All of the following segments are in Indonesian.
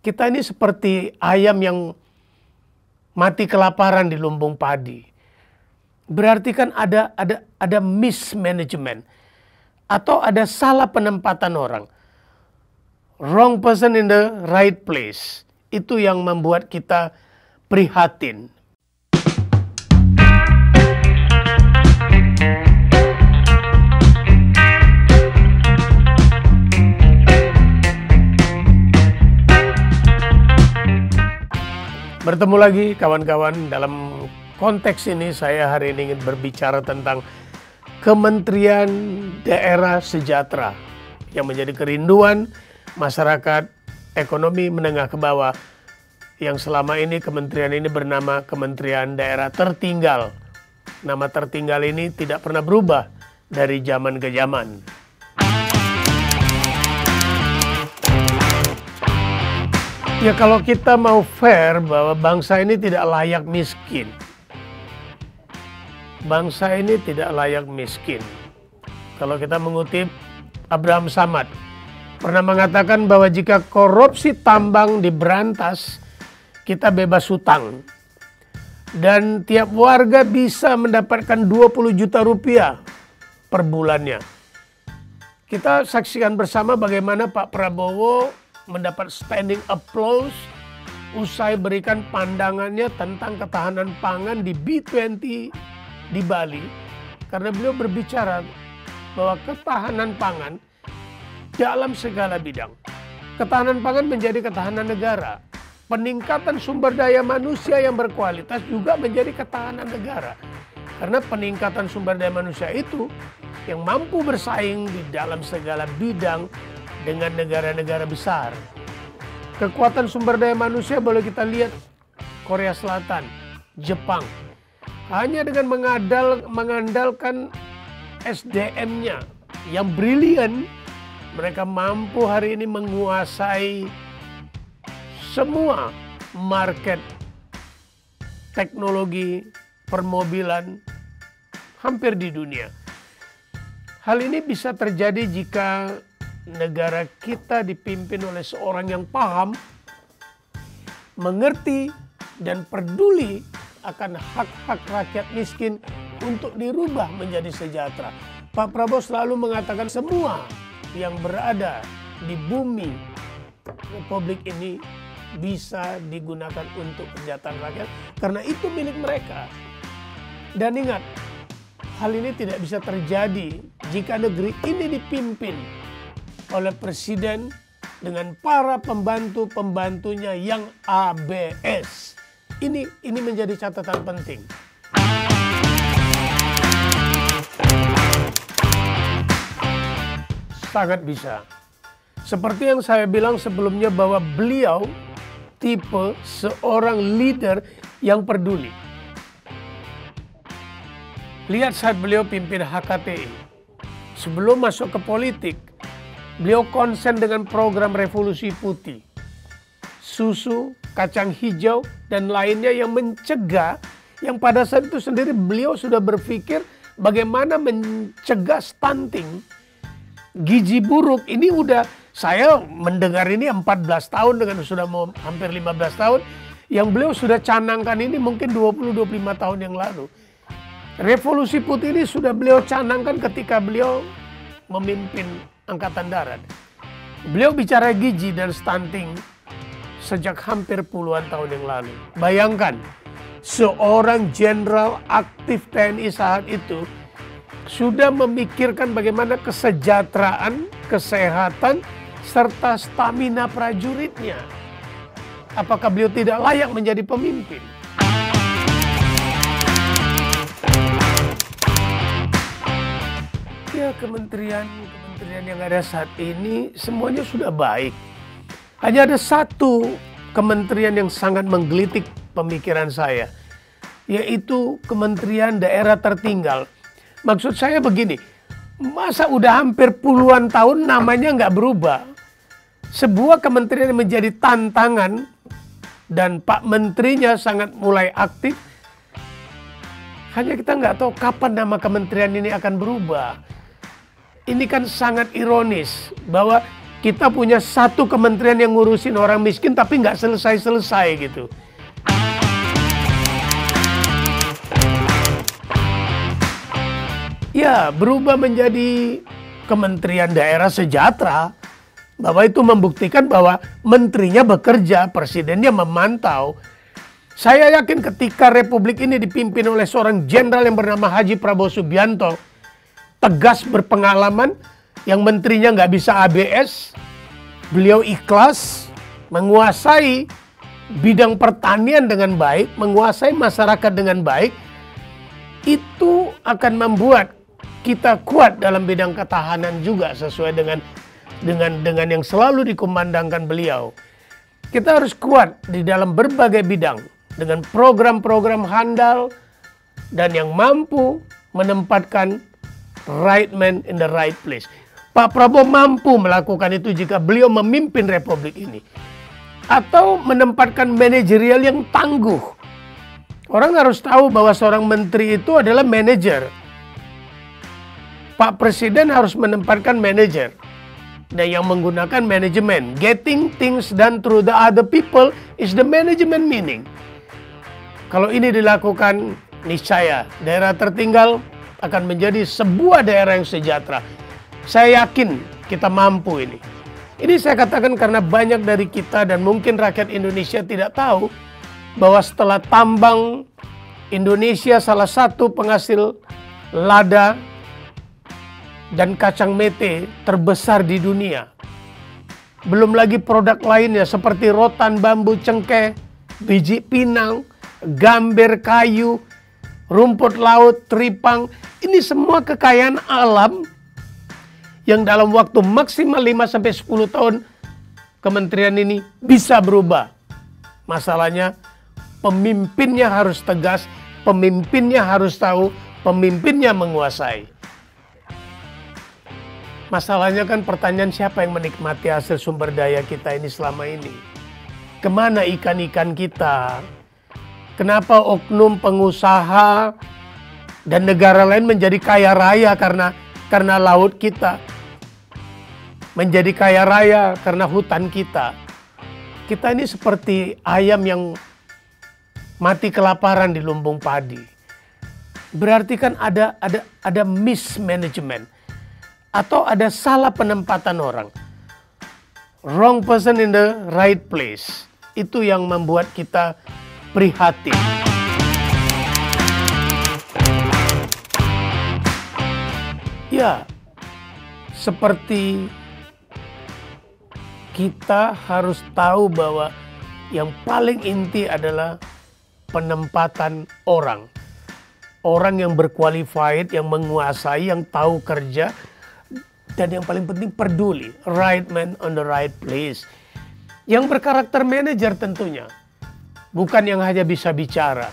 Kita ini seperti ayam yang mati kelaparan di lumbung padi. Berarti kan ada mismanagement atau ada salah penempatan orang. Wrong person in the right place. Itu yang membuat kita prihatin. Bertemu lagi kawan-kawan, dalam konteks ini saya hari ini ingin berbicara tentang Kementerian Daerah Sejahtera yang menjadi kerinduan masyarakat ekonomi menengah ke bawah, yang selama ini kementerian ini bernama Kementerian Daerah Tertinggal. Nama tertinggal ini tidak pernah berubah dari zaman ke zaman. Ya, kalau kita mau fair bahwa bangsa ini tidak layak miskin. Bangsa ini tidak layak miskin. Kalau kita mengutip Abraham Samad, pernah mengatakan bahwa jika korupsi tambang diberantas, kita bebas hutang. Dan tiap warga bisa mendapatkan 20 juta rupiah per bulannya. Kita saksikan bersama bagaimana Pak Prabowo mendapat standing applause usai berikan pandangannya tentang ketahanan pangan di B20 di Bali, karena beliau berbicara bahwa ketahanan pangan dalam segala bidang. Ketahanan pangan menjadi ketahanan negara. Peningkatan sumber daya manusia yang berkualitas juga menjadi ketahanan negara. Karena peningkatan sumber daya manusia itu yang mampu bersaing di dalam segala bidang dengan negara-negara besar. Kekuatan sumber daya manusia boleh kita lihat Korea Selatan, Jepang. Hanya dengan mengandalkan SDM-nya yang brilian, mereka mampu hari ini menguasai semua market teknologi permobilan hampir di dunia. Hal ini bisa terjadi jika negara kita dipimpin oleh seorang yang paham, mengerti, dan peduli akan hak-hak rakyat miskin untuk dirubah menjadi sejahtera. Pak Prabowo selalu mengatakan semua yang berada di bumi Republik ini bisa digunakan untuk kesejahteraan rakyat karena itu milik mereka. Dan ingat, hal ini tidak bisa terjadi jika negeri ini dipimpin oleh presiden dengan para pembantu-pembantunya yang ABS. Ini menjadi catatan penting. Sangat bisa. Seperti yang saya bilang sebelumnya bahwa beliau tipe seorang leader yang peduli. Lihat saat beliau pimpin HKTI. Sebelum masuk ke politik, beliau konsen dengan program Revolusi Putih, susu, kacang hijau, dan lainnya yang mencegah, yang pada saat itu sendiri beliau sudah berpikir bagaimana mencegah stunting, gizi buruk. Ini udah saya mendengar ini 14 tahun dengan sudah mau hampir 15 tahun, yang beliau sudah canangkan ini mungkin 20-25 tahun yang lalu. Revolusi Putih ini sudah beliau canangkan ketika beliau memimpin Angkatan Darat. Beliau bicara gizi dan stunting sejak hampir puluhan tahun yang lalu. Bayangkan, seorang jenderal aktif TNI saat itu sudah memikirkan bagaimana kesejahteraan, kesehatan, serta stamina prajuritnya. Apakah beliau tidak layak menjadi pemimpin? Ya, kementerian yang ada saat ini semuanya sudah baik. Hanya ada satu kementerian yang sangat menggelitik pemikiran saya, yaitu Kementerian Daerah Tertinggal. Maksud saya begini, masa udah hampir puluhan tahun namanya nggak berubah? Sebuah kementerian yang menjadi tantangan dan Pak Menterinya sangat mulai aktif. Hanya kita nggak tahu kapan nama kementerian ini akan berubah. Ini kan sangat ironis bahwa kita punya satu kementerian yang ngurusin orang miskin tapi nggak selesai-selesai gitu. Ya, berubah menjadi Kementerian Daerah Sejahtera, bahwa itu membuktikan bahwa menterinya bekerja, presidennya memantau. Saya yakin ketika Republik ini dipimpin oleh seorang jenderal yang bernama Haji Prabowo Subianto, tegas, berpengalaman, yang menterinya nggak bisa ABS, beliau ikhlas, menguasai bidang pertanian dengan baik, menguasai masyarakat dengan baik, itu akan membuat kita kuat dalam bidang ketahanan juga sesuai dengan yang selalu dikumandangkan beliau. Kita harus kuat di dalam berbagai bidang dengan program-program handal dan yang mampu menempatkan right man in the right place. Pak Prabowo mampu melakukan itu jika beliau memimpin Republik ini. Atau menempatkan manajerial yang tangguh. Orang harus tahu bahwa seorang menteri itu adalah manajer. Pak Presiden harus menempatkan manajer. Dan yang menggunakan manajemen. Getting things done through the other people is the management meaning. Kalau ini dilakukan, niscaya daerah tertinggal akan menjadi sebuah daerah yang sejahtera. Saya yakin kita mampu ini. Ini saya katakan karena banyak dari kita dan mungkin rakyat Indonesia tidak tahu bahwa setelah tambang, Indonesia salah satu penghasil lada dan kacang mete terbesar di dunia. Belum lagi produk lainnya seperti rotan bambu cengkeh, biji pinang, gambir kayu, rumput laut, teripang. Ini semua kekayaan alam yang dalam waktu maksimal 5-10 tahun kementerian ini bisa berubah. Masalahnya pemimpinnya harus tegas, pemimpinnya harus tahu, pemimpinnya menguasai. Masalahnya kan pertanyaan siapa yang menikmati hasil sumber daya kita ini selama ini? Kemana ikan-ikan kita? Kenapa oknum pengusaha dan negara lain menjadi kaya raya karena laut kita? Menjadi kaya raya karena hutan kita. Kita ini seperti ayam yang mati kelaparan di lumbung padi. Berarti kan ada mismanagement. Atau ada salah penempatan orang. Wrong person in the right place. Itu yang membuat kita prihatin. Ya, seperti kita harus tahu bahwa yang paling inti adalah penempatan orang. Orang yang berqualified, yang menguasai, yang tahu kerja, dan yang paling penting peduli. Right man on the right place. Yang berkarakter manajer tentunya. Bukan yang hanya bisa bicara.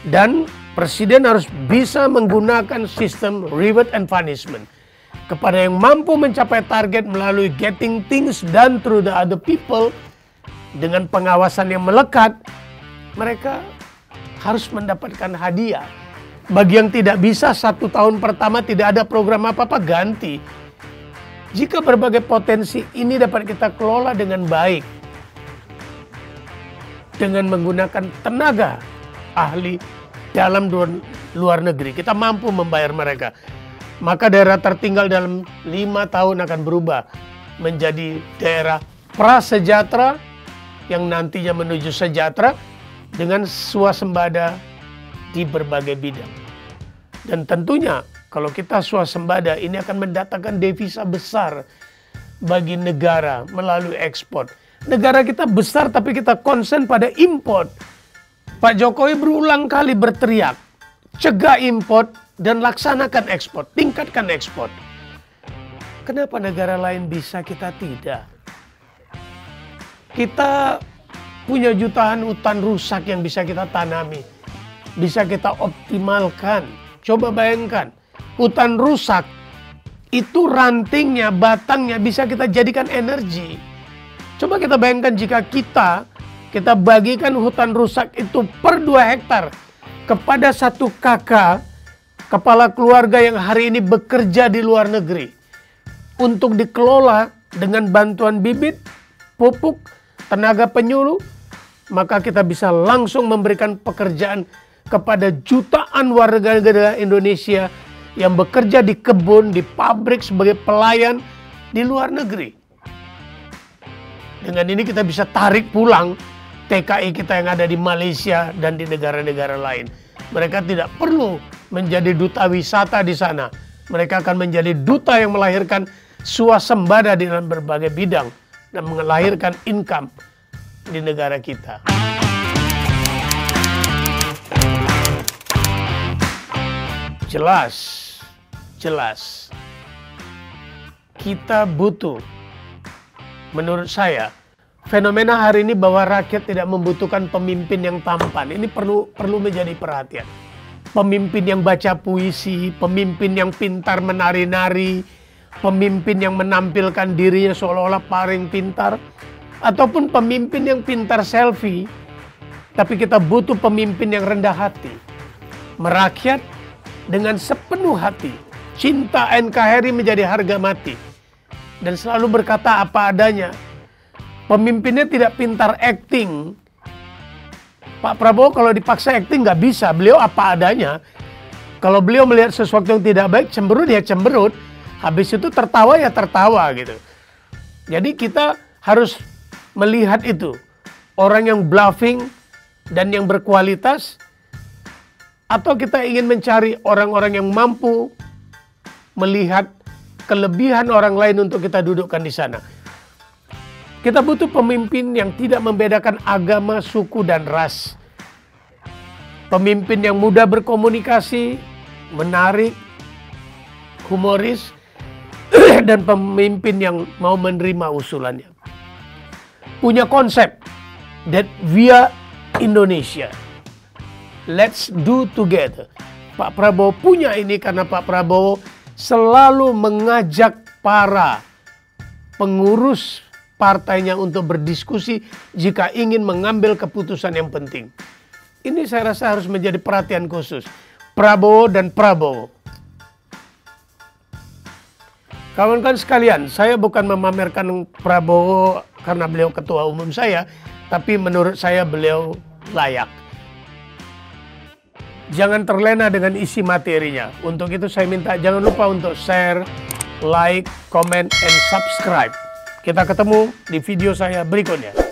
Dan presiden harus bisa menggunakan sistem reward and punishment. Kepada yang mampu mencapai target melalui getting things done through the other people. Dengan pengawasan yang melekat. Mereka harus mendapatkan hadiah. Bagi yang tidak bisa 1 tahun pertama tidak ada program apa-apa, ganti. Jika berbagai potensi ini dapat kita kelola dengan baik. Dengan menggunakan tenaga ahli dalam luar negeri. Kita mampu membayar mereka. Maka daerah tertinggal dalam 5 tahun akan berubah. Menjadi daerah prasejahtera yang nantinya menuju sejahtera. Dengan swasembada di berbagai bidang. Dan tentunya kalau kita swasembada ini akan mendatangkan devisa besar bagi negara melalui ekspor. Negara kita besar tapi kita konsen pada import. Pak Jokowi berulang kali berteriak, cegah import dan laksanakan ekspor, tingkatkan ekspor. Kenapa negara lain bisa, kita tidak? Kita punya jutaan hutan rusak yang bisa kita tanami, bisa kita optimalkan. Coba bayangkan. Hutan rusak, itu rantingnya, batangnya bisa kita jadikan energi. Coba kita bayangkan jika kita bagikan hutan rusak itu per 2 hektar kepada 1 kakak, kepala keluarga yang hari ini bekerja di luar negeri. Untuk dikelola dengan bantuan bibit, pupuk, tenaga penyuluh, maka kita bisa langsung memberikan pekerjaan kepada jutaan warga negara Indonesia yang bekerja di kebun, di pabrik sebagai pelayan di luar negeri. Dengan ini kita bisa tarik pulang TKI kita yang ada di Malaysia dan di negara-negara lain. Mereka tidak perlu menjadi duta wisata di sana. Mereka akan menjadi duta yang melahirkan swasembada di dalam berbagai bidang dan melahirkan income di negara kita. Jelas. Kita butuh, menurut saya, fenomena hari ini bahwa rakyat tidak membutuhkan pemimpin yang tampan. Ini perlu menjadi perhatian. Pemimpin yang baca puisi, pemimpin yang pintar menari-nari, pemimpin yang menampilkan dirinya seolah-olah paling pintar, ataupun pemimpin yang pintar selfie. Tapi kita butuh pemimpin yang rendah hati, merakyat dengan sepenuh hati, cinta NKRI menjadi harga mati, dan selalu berkata apa adanya. Pemimpinnya tidak pintar acting. Pak Prabowo kalau dipaksa acting nggak bisa, beliau apa adanya. Kalau beliau melihat sesuatu yang tidak baik, cemberut ya cemberut, habis itu tertawa ya tertawa gitu. Jadi kita harus melihat itu, orang yang bluffing dan yang berkualitas, atau kita ingin mencari orang-orang yang mampu melihat kelebihan orang lain untuk kita dudukkan di sana. Kita butuh pemimpin yang tidak membedakan agama, suku, dan ras. Pemimpin yang mudah berkomunikasi, menarik, humoris, dan pemimpin yang mau menerima usulannya. Punya konsep, that via Indonesia. Let's do together. Pak Prabowo punya ini karena Pak Prabowo selalu mengajak para pengurus partainya untuk berdiskusi jika ingin mengambil keputusan yang penting. Ini saya rasa harus menjadi perhatian khusus. Prabowo dan Prabowo. Kawan-kawan sekalian, saya bukan memamerkan Prabowo karena beliau ketua umum saya, tapi menurut saya beliau layak. Jangan terlena dengan isi materinya. Untuk itu saya minta jangan lupa untuk share, like, comment, and subscribe. Kita ketemu di video saya berikutnya.